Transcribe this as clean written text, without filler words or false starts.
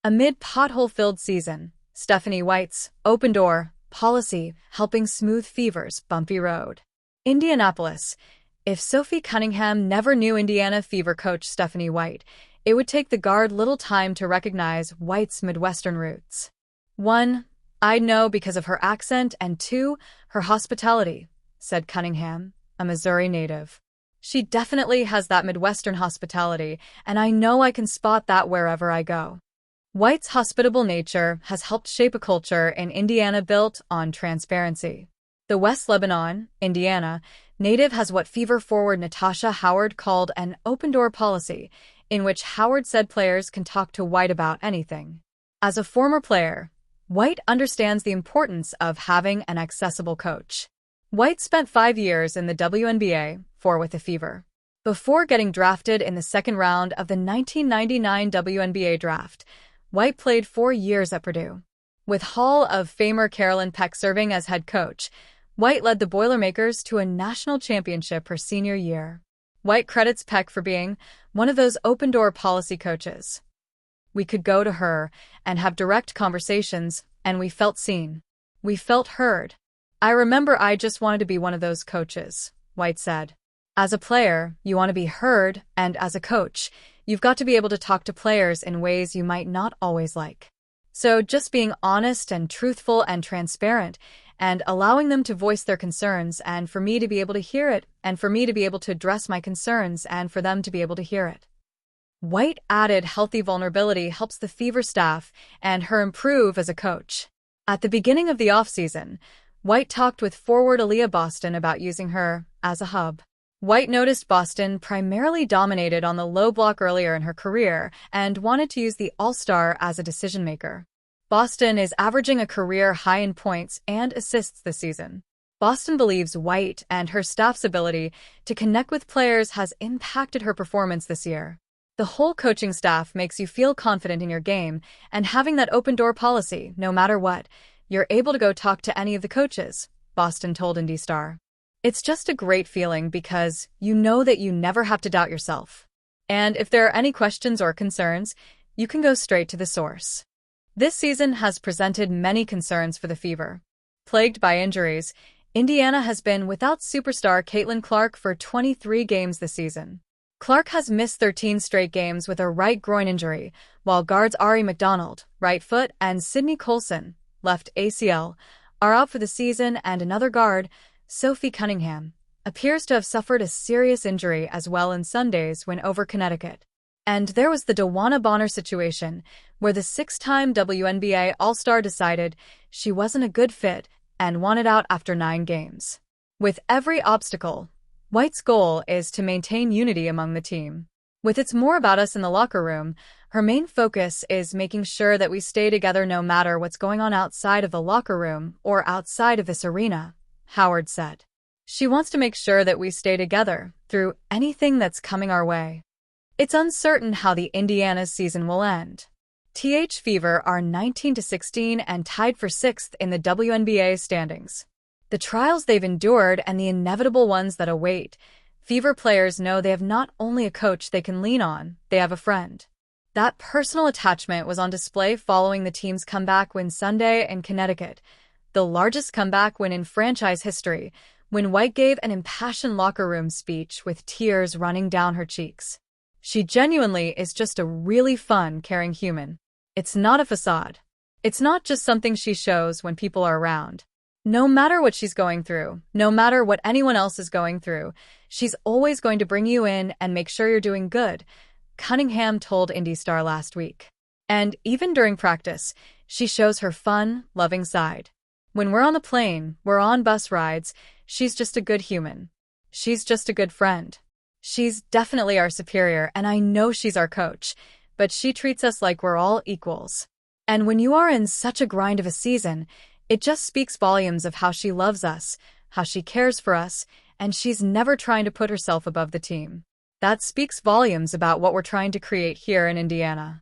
Amid pothole-filled season, Stephanie White's open door policy helping smooth Fever's bumpy road. Indianapolis. If Sophie Cunningham never knew Indiana Fever coach Stephanie White, it would take the guard little time to recognize White's Midwestern roots. 1. I'd know because of her accent, and 2. Her hospitality, said Cunningham, a Missouri native. She definitely has that Midwestern hospitality, and I know I can spot that wherever I go. White's hospitable nature has helped shape a culture in Indiana built on transparency. The West Lebanon, Indiana, native has what Fever forward Natasha Howard called an open-door policy, in which Howard said players can talk to White about anything. As a former player, White understands the importance of having an accessible coach. White spent 5 years in the WNBA, 4 with the Fever. Before getting drafted in the second round of the 1999 WNBA draft, White played 4 years at Purdue. With Hall of Famer Carolyn Peck serving as head coach, White led the Boilermakers to a national championship her senior year. White credits Peck for being one of those open-door policy coaches. We could go to her and have direct conversations, and we felt seen. We felt heard. I remember I just wanted to be one of those coaches, White said. As a player, you want to be heard, and as a coach, you've got to be able to talk to players in ways you might not always like. So just being honest and truthful and transparent, and allowing them to voice their concerns, and for me to be able to hear it, and for me to be able to address my concerns, and for them to be able to hear it. White added healthy vulnerability helps the Fever staff and her improve as a coach. At the beginning of the offseason, White talked with forward Aaliyah Boston about using her as a hub. White noticed Boston primarily dominated on the low block earlier in her career and wanted to use the All-Star as a decision-maker. Boston is averaging a career high in points and assists this season. Boston believes White and her staff's ability to connect with players has impacted her performance this year. The whole coaching staff makes you feel confident in your game, and having that open-door policy, no matter what, you're able to go talk to any of the coaches, Boston told Indy Star. It's just a great feeling because you know that you never have to doubt yourself. And if there are any questions or concerns, you can go straight to the source. This season has presented many concerns for the Fever. Plagued by injuries, Indiana has been without superstar Caitlin Clark for 23 games this season. Clark has missed 13 straight games with a right groin injury, while guards Ari McDonald, right foot, and Sydney Colson, left ACL, are out for the season, and another guard, Sophie Cunningham, appears to have suffered a serious injury as well in Sundays when over Connecticut. And there was the DeWanna Bonner situation, where the 6-time WNBA All-Star decided she wasn't a good fit and wanted out after 9 games. With every obstacle, White's goal is to maintain unity among the team. With It's More About Us in the locker room, her main focus is making sure that we stay together no matter what's going on outside of the locker room or outside of this arena, Howard said. She wants to make sure that we stay together through anything that's coming our way. It's uncertain how the Indiana's season will end. Fever are 19-16 and tied for 6th in the WNBA standings. The trials they've endured and the inevitable ones that await, Fever players know they have not only a coach they can lean on, they have a friend. That personal attachment was on display following the team's comeback win Sunday in Connecticut, the largest comeback win in franchise history, when White gave an impassioned locker room speech with tears running down her cheeks. She genuinely is just a really fun, caring human. It's not a facade. It's not just something she shows when people are around. No matter what she's going through, no matter what anyone else is going through, she's always going to bring you in and make sure you're doing good, Cunningham told Indy Star last week. And even during practice, she shows her fun, loving side. When we're on the plane, we're on bus rides, she's just a good human. She's just a good friend. She's definitely our superior, and I know she's our coach, but she treats us like we're all equals. And when you are in such a grind of a season, it just speaks volumes of how she loves us, how she cares for us, and she's never trying to put herself above the team. That speaks volumes about what we're trying to create here in Indiana.